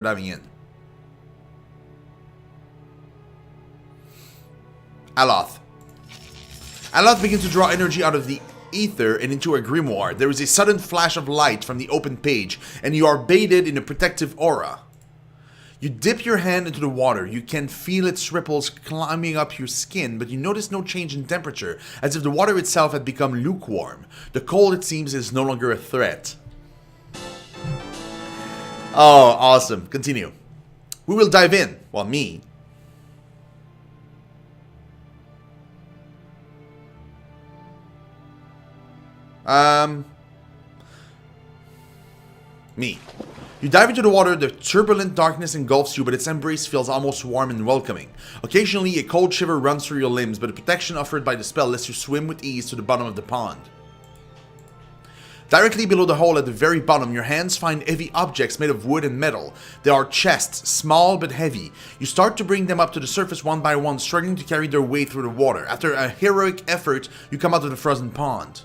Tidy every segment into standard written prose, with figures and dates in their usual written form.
diving in. Aloth. Aloth begins to draw energy out of the ether and into a grimoire. There is a sudden flash of light from the open page, and you are bathed in a protective aura. You dip your hand into the water. You can feel its ripples climbing up your skin, but you notice no change in temperature, as if the water itself had become lukewarm. The cold, it seems, is no longer a threat. Oh, awesome. Continue. We will dive in. Well, me. Me. You dive into the water, the turbulent darkness engulfs you, but its embrace feels almost warm and welcoming. Occasionally, a cold shiver runs through your limbs, but the protection offered by the spell lets you swim with ease to the bottom of the pond. Directly below the hole at the very bottom, your hands find heavy objects made of wood and metal. They are chests, small but heavy. You start to bring them up to the surface one by one, struggling to carry their way through the water. After a heroic effort, you come out of the frozen pond.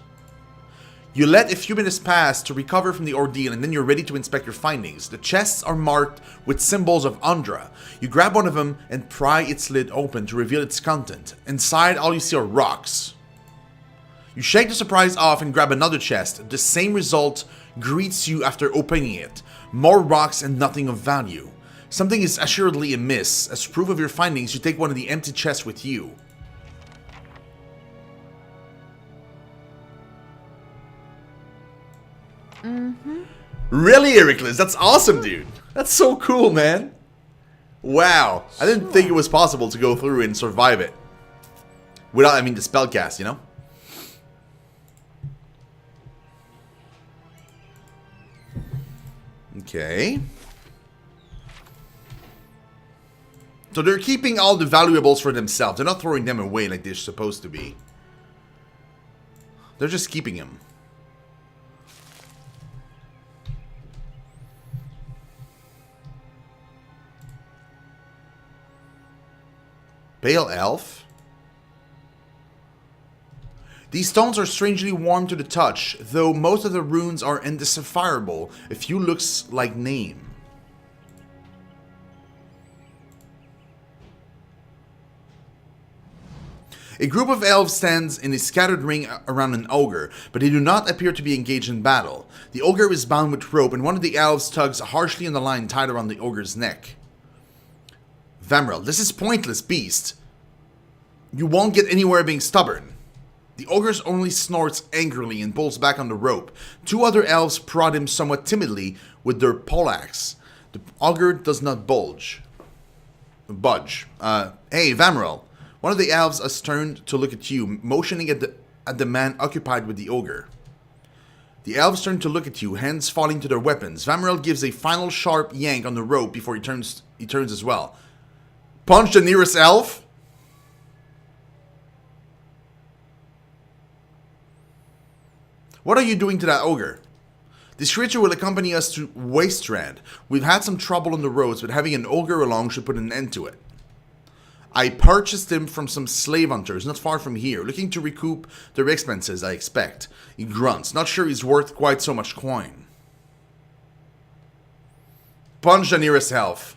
You let a few minutes pass to recover from the ordeal, and then you're ready to inspect your findings. The chests are marked with symbols of Undra. You grab one of them and pry its lid open to reveal its content. Inside, all you see are rocks. You shake the surprise off and grab another chest. The same result greets you after opening it. More rocks and nothing of value. Something is assuredly amiss. As proof of your findings, you take one of the empty chests with you. Really, Ericles? That's awesome, dude. That's so cool, man. Wow. I didn't think it was possible to go through and survive it. Without, I mean, the spellcast, you know? Okay. So they're keeping all the valuables for themselves. They're not throwing them away like they're supposed to be. They're just keeping them. Pale Elf? These stones are strangely warm to the touch, though most of the runes are indecipherable. A few looks like name. A group of elves stands in a scattered ring around an ogre, but they do not appear to be engaged in battle. The ogre is bound with rope, and one of the elves tugs harshly on the line tied around the ogre's neck. Vamrel, this is pointless, beast. You won't get anywhere being stubborn. The ogre only snorts angrily and pulls back on the rope. Two other elves prod him somewhat timidly with their poleaxe. The ogre does not budge. Hey, Vamrel. One of the elves has turned to look at you, motioning at the man occupied with the ogre. The elves turn to look at you, hands falling to their weapons. Vamrel gives a final sharp yank on the rope before he turns as well. Punch the nearest elf? What are you doing to that ogre? This creature will accompany us to Wasteland. We've had some trouble on the roads, but having an ogre along should put an end to it. I purchased him from some slave hunters not far from here, looking to recoup their expenses, I expect. He grunts, not sure he's worth quite so much coin. Punch the nearest elf.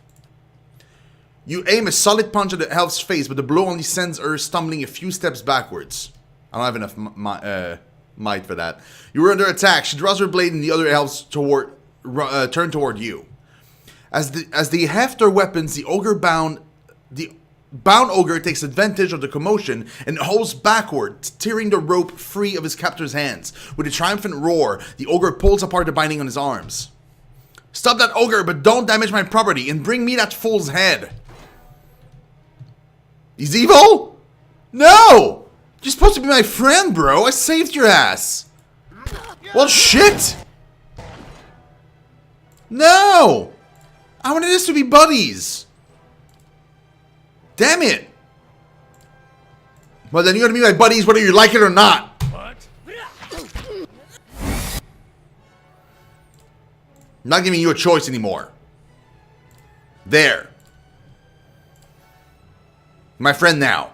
You aim a solid punch at the elf's face, but the blow only sends her stumbling a few steps backwards. I don't have enough might for that. You were under attack. She draws her blade and the other elves turn toward you. As they heft their weapons, the bound ogre takes advantage of the commotion and hauls backward, tearing the rope free of his captor's hands. With a triumphant roar, the ogre pulls apart the binding on his arms. Stop that ogre, but don't damage my property, and bring me that fool's head. He's evil? No! You're supposed to be my friend, bro. I saved your ass. Well, shit! No! I wanted us to be buddies. Damn it! Well, then you're gonna be my buddies whether you like it or not. What? I'm not giving you a choice anymore. There. My friend now.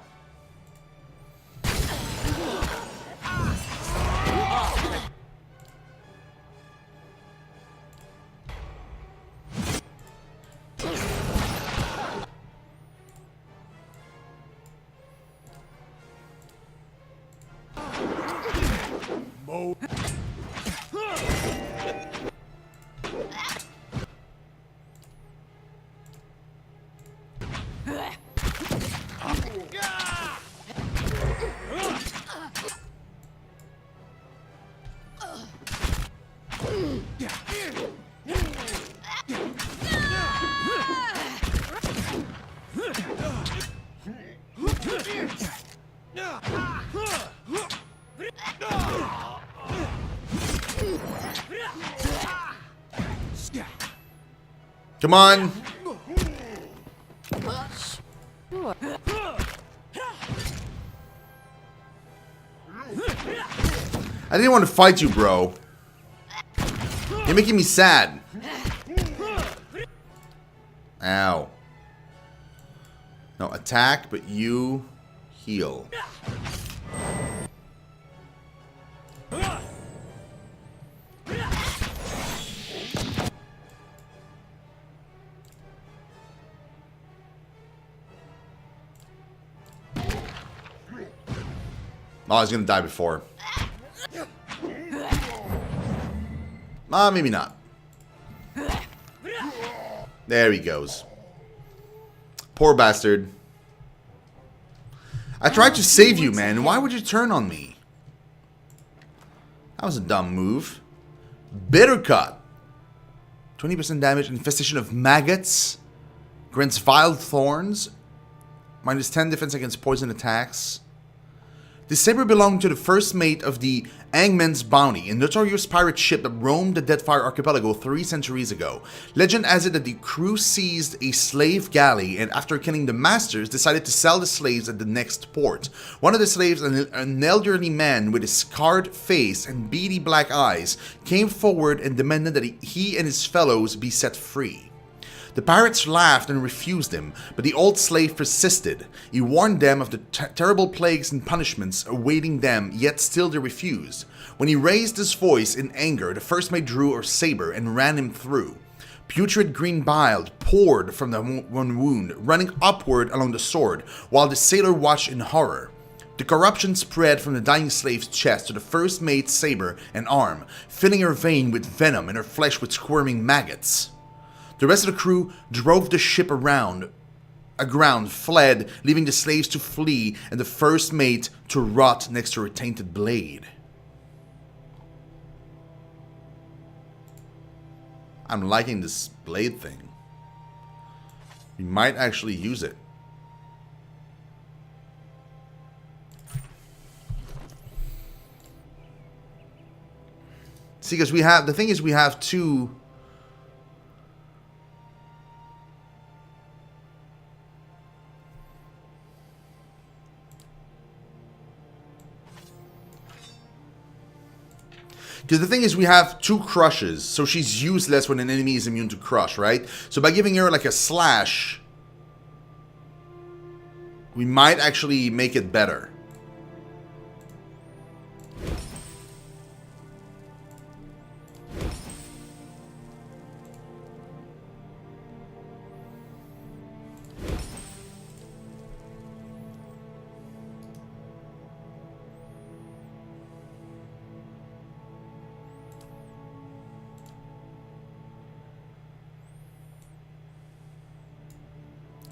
Come on. I didn't want to fight you, bro. You're making me sad. Ow. No, attack, but you heal. Oh, I was gonna die before. Maybe not. There he goes. Poor bastard. I tried to save you, man. Why would you turn on me? That was a dumb move. Bitter Cut. 20% damage. Infestation of maggots. Grants vile thorns. Minus 10 defense against poison attacks. The saber belonged to the first mate of the Angman's Bounty, a notorious pirate ship that roamed the Deadfire Archipelago 3 centuries ago. Legend has it that the crew seized a slave galley and after killing the masters, decided to sell the slaves at the next port. One of the slaves, an elderly man with a scarred face and beady black eyes, came forward and demanded that he and his fellows be set free. The pirates laughed and refused him, but the old slave persisted. He warned them of the terrible plagues and punishments awaiting them, yet still they refused. When he raised his voice in anger, the first mate drew a saber and ran him through. Putrid green bile poured from the one wound, running upward along the sword, while the sailor watched in horror. The corruption spread from the dying slave's chest to the first mate's saber and arm, filling her vein with venom and her flesh with squirming maggots. The rest of the crew drove the ship aground, fled, leaving the slaves to flee and the first mate to rot next to her tainted blade. I'm liking this blade thing. We might actually use it. See, because the thing is we have two... Because the thing is, we have 2 crushes, so she's useless when an enemy is immune to crush, right? So by giving her like a slash, we might actually make it better.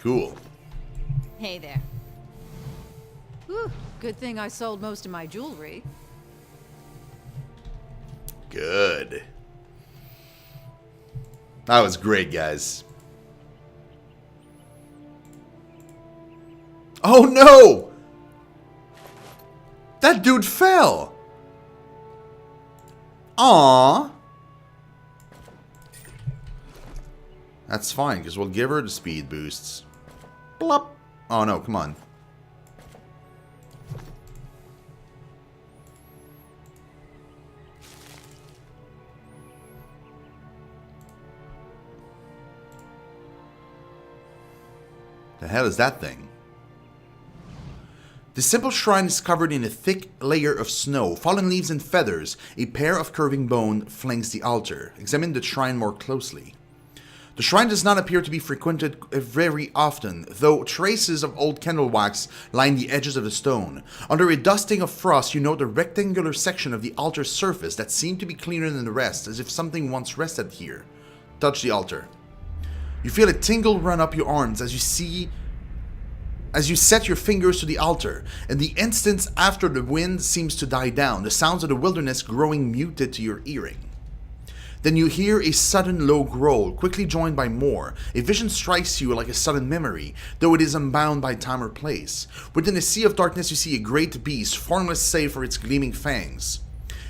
Cool. Hey there. Whew, good thing I sold most of my jewelry. Good. That was great, guys. Oh no! That dude fell! Aww. That's fine, because we'll give her the speed boosts. Blop. Oh no, come on. The hell is that thing? The simple shrine is covered in a thick layer of snow, fallen leaves and feathers. A pair of curving bone flanks the altar. Examine the shrine more closely. The shrine does not appear to be frequented very often, though traces of old candle wax line the edges of the stone. Under a dusting of frost, you note a rectangular section of the altar's surface that seemed to be cleaner than the rest, as if something once rested here. Touch the altar. You feel a tingle run up your arms as you set your fingers to the altar. In the instants after, the wind seems to die down, the sounds of the wilderness growing muted to your hearing. Then you hear a sudden low growl, quickly joined by more. A vision strikes you like a sudden memory, though it is unbound by time or place. Within a sea of darkness you see a great beast, formless save for its gleaming fangs.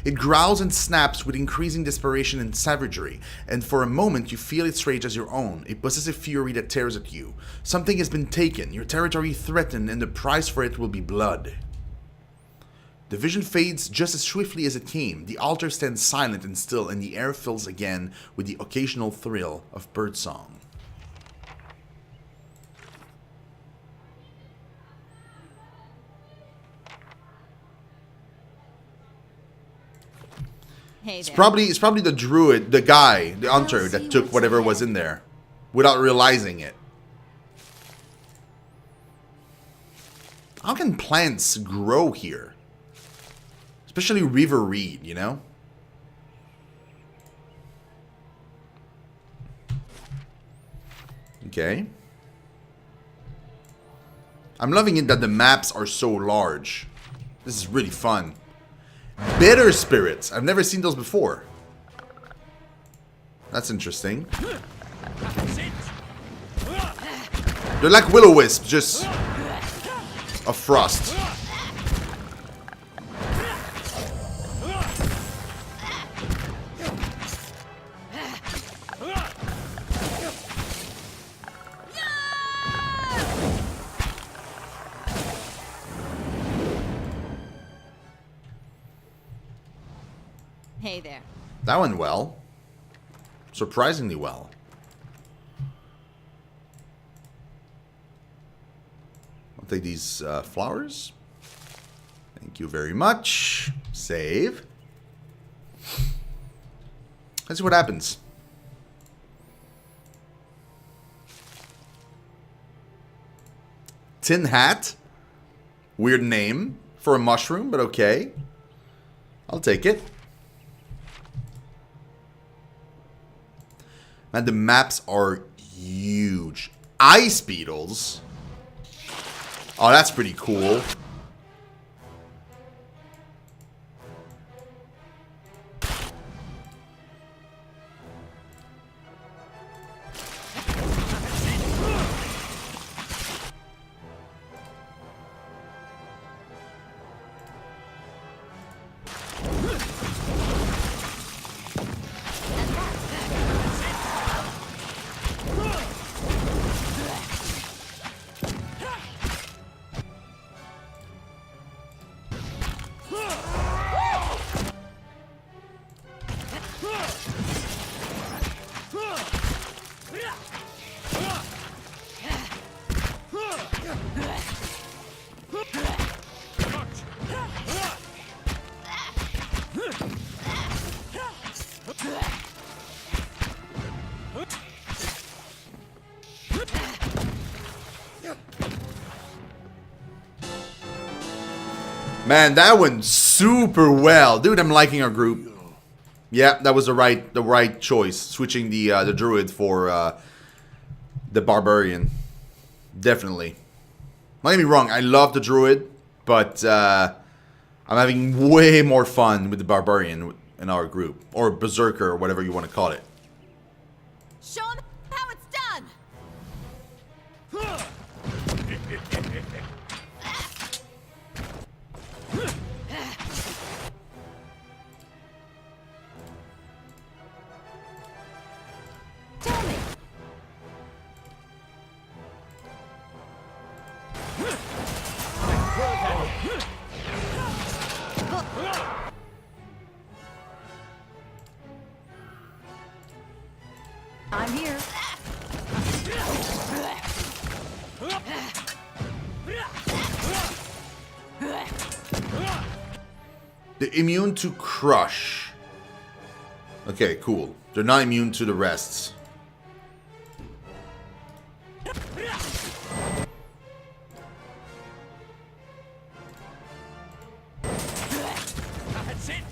It growls and snaps with increasing desperation and savagery, and for a moment you feel its rage as your own, a possessive fury that tears at you. Something has been taken, your territory threatened, and the price for it will be blood. The vision fades just as swiftly as it came. The altar stands silent and still, and the air fills again with the occasional thrill of birdsong. Hey It's there. probably the druid, the guy, the hunter that took whatever was in there without realizing it. How can plants grow here? Especially river reed, you know? Okay. I'm loving it that the maps are so large. This is really fun. Bitter spirits. I've never seen those before. That's interesting. They're like will-o-wisps, just of frost. Hey there. That went well. Surprisingly well. I'll take these flowers. Thank you very much. Save. Let's see what happens. Tin Hat. Weird name for a mushroom, but okay. I'll take it. Man, the maps are huge. Ice beetles? Oh, that's pretty cool. Man, that went super well. Dude, I'm liking our group. Yeah, that was the right choice. Switching the druid for the barbarian. Definitely. Don't get me wrong, I love the druid, but I'm having way more fun with the barbarian in our group. Or berserker, or whatever you want to call it. Show 'em how it's done. Tell me. I'm here. They're immune to crush. Okay, cool. They're not immune to the rests. That's it.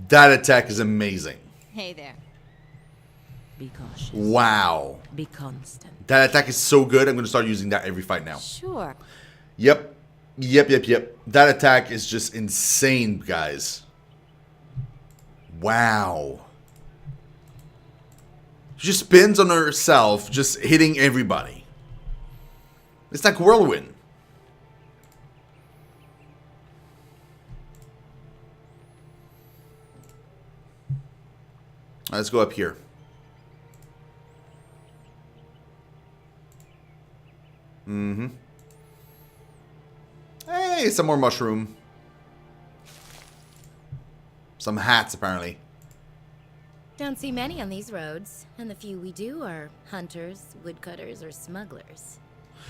That attack is amazing. Hey there. Be cautious. Wow. Be constant. That attack is so good, I'm going to start using that every fight now. Sure. Yep. That attack is just insane, guys. Wow. She just spins on herself, just hitting everybody. It's like Whirlwind. Let's go up here. Hey, some more mushroom. Some hats, apparently. Don't see many on these roads, and the few we do are hunters, woodcutters, or smugglers.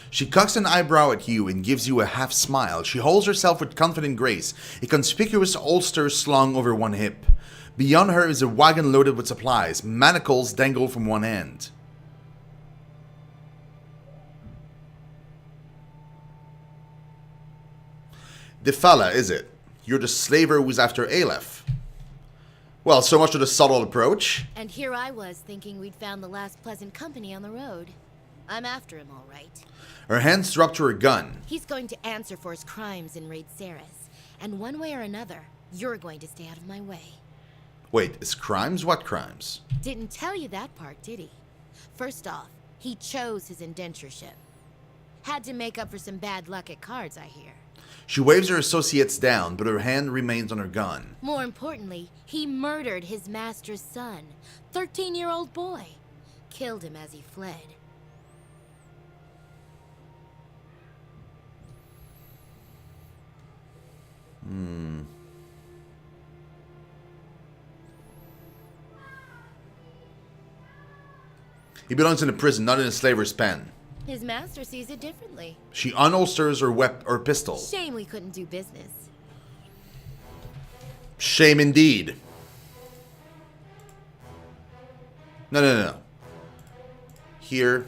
She cocks an eyebrow at you and gives you a half smile. She holds herself with confident grace, a conspicuous ulster slung over one hip. Beyond her is a wagon loaded with supplies. Manacles dangle from one end. The fella, is it? You're the slaver who's after Aleph. Well, so much for the subtle approach. And here I was thinking we'd found the last pleasant company on the road. I'm after him, all right. Her hands drop to her gun. He's going to answer for his crimes in Raid Ceres. And one way or another, you're going to stay out of my way. Wait, is crimes? What crimes? Didn't tell you that part, did he? First off, he chose his indentureship. Had to make up for some bad luck at cards, I hear. She waves her associates down, but her hand remains on her gun. More importantly, he murdered his master's son, 13-year-old boy. Killed him as he fled. He belongs in a prison, not in a slaver's pen. His master sees it differently. She unholsters her pistol. Shame we couldn't do business. Shame indeed. No. Here.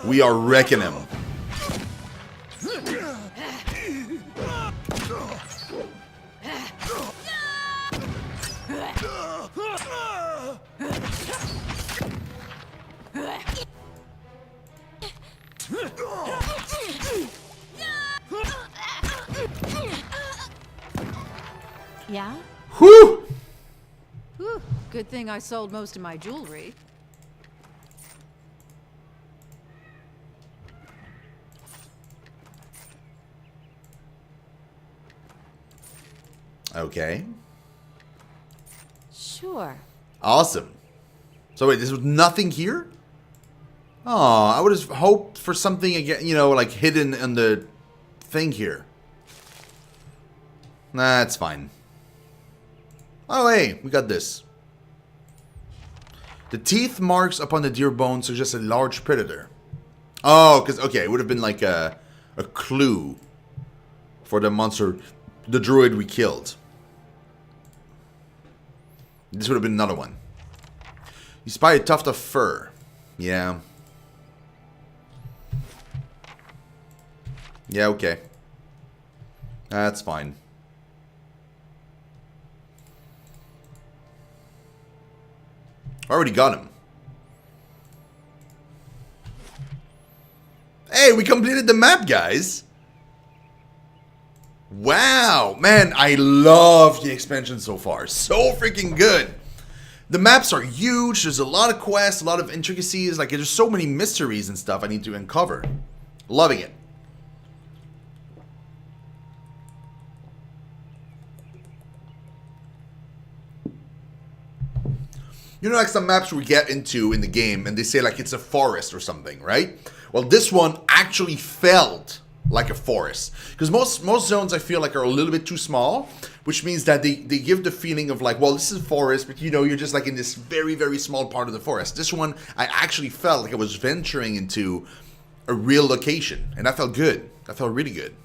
We are wrecking him. Yeah? Whew! Whew. Good thing I sold most of my jewelry. Okay. Sure. Awesome. So wait, this was nothing here? Oh, I would have hoped for something again, you know, like hidden in the thing here. Nah, it's fine. Oh, hey, we got this. The teeth marks upon the deer bone suggest a large predator. Oh, because, okay, it would have been like a clue for the monster, the druid we killed. This would have been another one. You spy a tuft of fur. Yeah. Yeah, okay. That's fine. Already got him. Hey, we completed the map, guys. Wow. Man, I love the expansion so far. So freaking good. The maps are huge. There's a lot of quests, a lot of intricacies. Like, there's so many mysteries and stuff I need to uncover. Loving it. You know, like some maps we get into in the game and they say like it's a forest or something, right? Well, this one actually felt like a forest. Because most zones I feel like are a little bit too small, which means that they give the feeling of like, well, this is a forest, but you know, you're just like in this very, very small part of the forest. This one, I actually felt like I was venturing into a real location. And that felt good. That felt really good.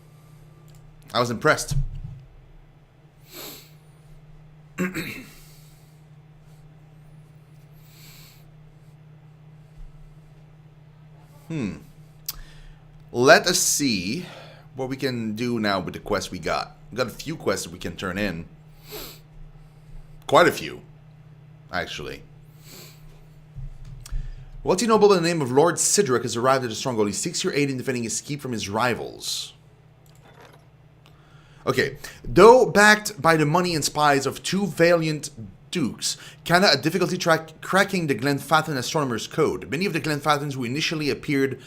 I was impressed. Let us see what we can do now with the quests we got. We got a few quests that we can turn in. Quite a few, actually. Wealthy noble by the name of Lord Sidrak has arrived at the stronghold. He seeks your aid in defending his keep from his rivals. Okay. Though backed by the money and spies of two valiant dukes, Canna had difficulty cracking the Glen Faton astronomer's code. Many of the Glen Fatons who initially appeared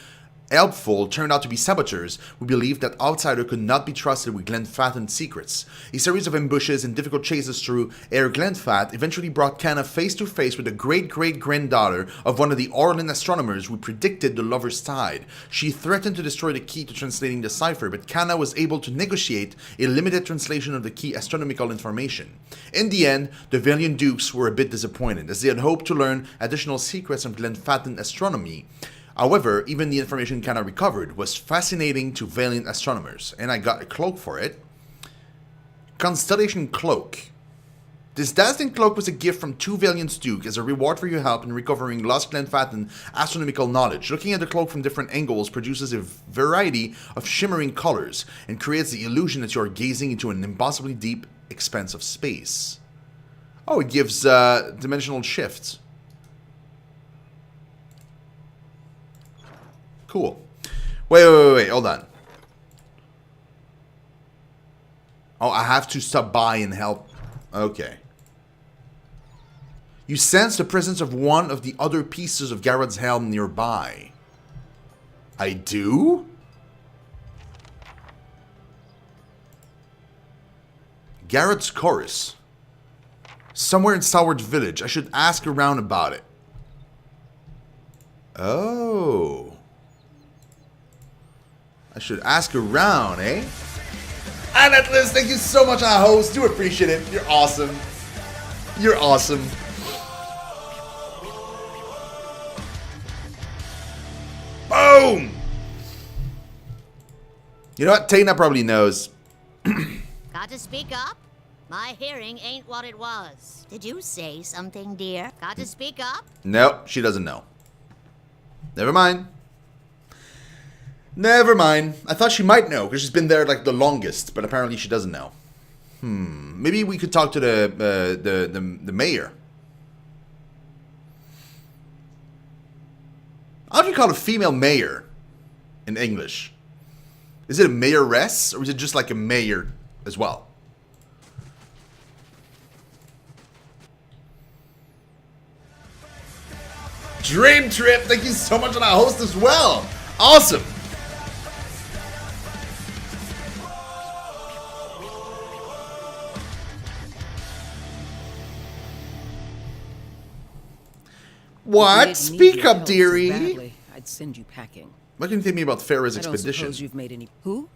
helpful turned out to be saboteurs who believed that outsider could not be trusted with Glen Faton's secrets. A series of ambushes and difficult chases through Air Glenfat eventually brought Canna face to face with the great-great-granddaughter of one of the Orlan astronomers who predicted the Lover's Tide. She threatened to destroy the key to translating the cipher, but Canna was able to negotiate a limited translation of the key astronomical information. In the end, the valiant dukes were a bit disappointed, as they had hoped to learn additional secrets of Glen Faton astronomy. However, even the information Canna recovered was fascinating to valiant astronomers, and I got a cloak for it. Constellation Cloak. This dazzling cloak was a gift from two valiant dukes as a reward for your help in recovering lost Glen Faton astronomical knowledge. Looking at the cloak from different angles produces a variety of shimmering colors and creates the illusion that you are gazing into an impossibly deep expanse of space. Oh, it gives dimensional shifts. Cool. Wait, hold on. Oh, I have to stop by and help. Okay. You sense the presence of one of the other pieces of Garrod's helm nearby. I do? Garrod's chorus. Somewhere in Sourwood Village. I should ask around about it. Oh. I should ask around, eh? And Atlas, thank you so much, our host. Do appreciate it. You're awesome. You're awesome. Boom! You know what? Tana probably knows. Got to speak up? My hearing ain't what it was. Did you say something, dear? Got to speak up? No, she doesn't know. Never mind. Never mind. I thought she might know because she's been there like the longest, but apparently she doesn't know. Maybe we could talk to the mayor. How do you call a female mayor in English? Is it a mayoress or is it just like a mayor as well? Dream Trip, thank you so much on our host as well. Awesome. What? Speak up, dearie. So I'd send you packing. What can you tell me about Farah's I don't expedition? suppose you've made any... Who?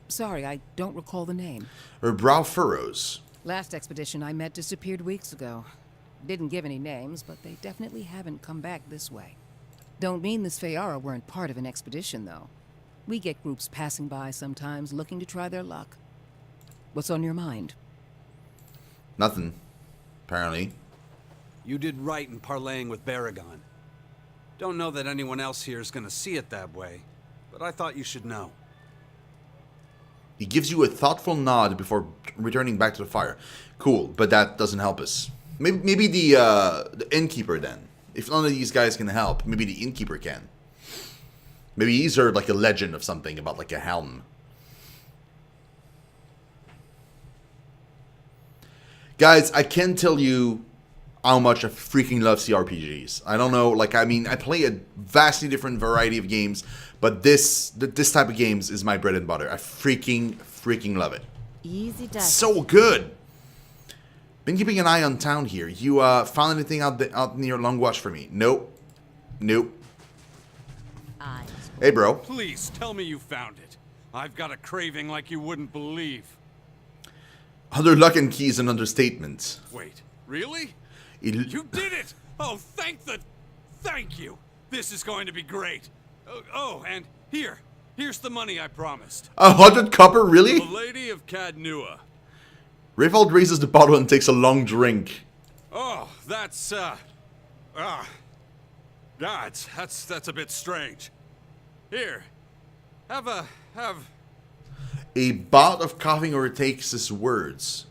Sorry, I don't recall the name. Her brow furrows. Last expedition I met disappeared weeks ago. Didn't give any names, but they definitely haven't come back this way. Don't mean this Feyara weren't part of an expedition, though. We get groups passing by sometimes looking to try their luck. What's on your mind? Nothing, apparently. You did right in parlaying with Baragon. Don't know that anyone else here is gonna see it that way, but I thought you should know. He gives you a thoughtful nod before returning back to the fire. Cool, but that doesn't help us. Maybe the innkeeper then. If none of these guys can help, maybe the innkeeper can. Maybe he's heard like a legend of something about like a helm. Guys, I can tell you how much I freaking love CRPGs. I don't know, like, I mean, I play a vastly different variety of games, but this type of games is my bread and butter. I freaking love it. Easy does. So good. Been keeping an eye on town here. You found anything out near Long Watch for me? Nope. Hey, bro. Please tell me you found it. I've got a craving like you wouldn't believe. Under lock and key is an understatement. Wait, really? You did it! Oh, thank you. This is going to be great. And here's the money I promised. 100 copper, really? The Lady of Cadnua. Rayfold raises the bottle and takes a long drink. Oh, that's a bit strange. Here, have A bout of coughing overtakes his words.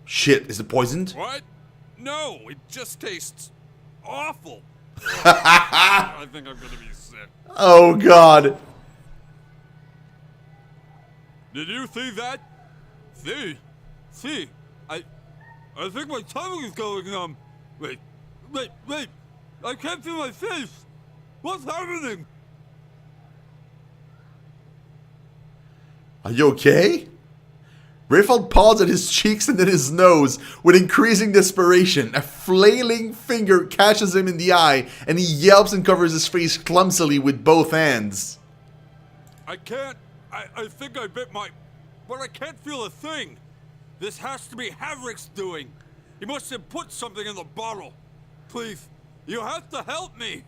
Shit, is it poisoned? What? No, it just tastes awful. I think I'm gonna be sick. Oh, God. Did you see that? See. I think my tummy is going Wait. I can't feel my face. What's happening? Are you okay? Rayfold paws at his cheeks and then his nose with increasing desperation. A flailing finger catches him in the eye and he yelps and covers his face clumsily with both hands. I can't. I think I bit my... But I can't feel a thing. This has to be Havrick's doing. He must have put something in the bottle. Please, you have to help me.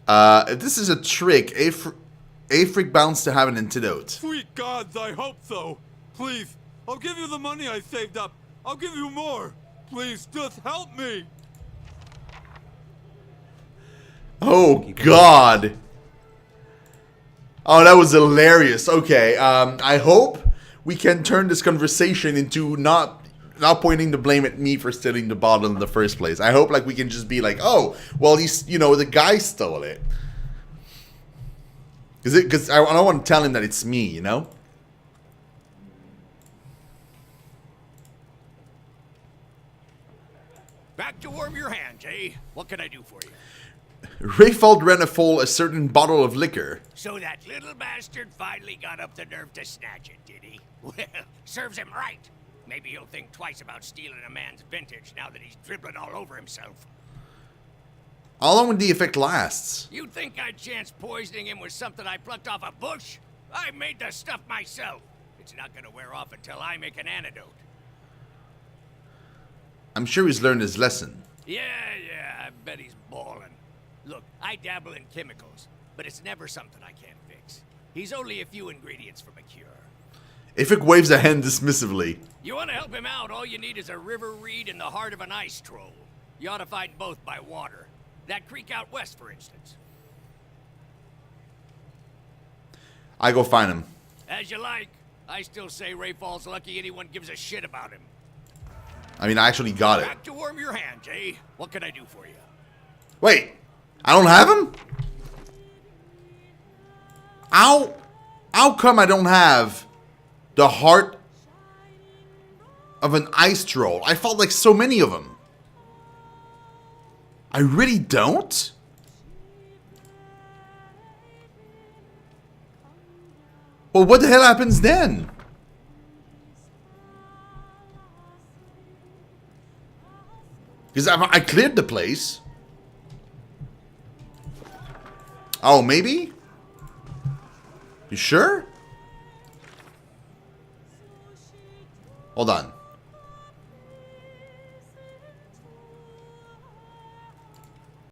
If this is a trick, Afric bounds to have an antidote. Sweet gods, I hope so. Please, I'll give you the money I saved up. I'll give you more. Please, just help me. Oh, God. Oh, that was hilarious. Okay, I hope we can turn this conversation into not pointing the blame at me for stealing the bottle in the first place. I hope, like, we can just be like, oh, well, he's, you know, the guy stole it. Because I don't want to tell him that it's me, you know? Back to warm your hands, eh? What can I do for you? Rayfold ran afoul a certain bottle of liquor. So that little bastard finally got up the nerve to snatch it, did he? Well, serves him right. Maybe he'll think twice about stealing a man's vintage now that he's dribbling all over himself. How long would the effect last? You'd think I'd chance poisoning him with something I plucked off a bush? I made the stuff myself. It's not gonna wear off until I make an antidote. I'm sure he's learned his lesson. Yeah, I bet he's ballin'. Look, I dabble in chemicals, but it's never something I can't fix. He's only a few ingredients from a cure. Afric waves a hand dismissively. You want to help him out, all you need is a river reed in the heart of an ice troll. You ought to find both by water. That creek out west, for instance. I go find him. As you like. I still say Rayfall's lucky anyone gives a shit about him. I mean, I actually got it. Back to warm your hands, eh? What can I do for you? Wait, I don't have him? How come I don't have the heart of an ice troll? I felt like so many of them. I really don't? Well, what the hell happens then? Because I cleared the place. Oh, maybe? You sure? Hold on.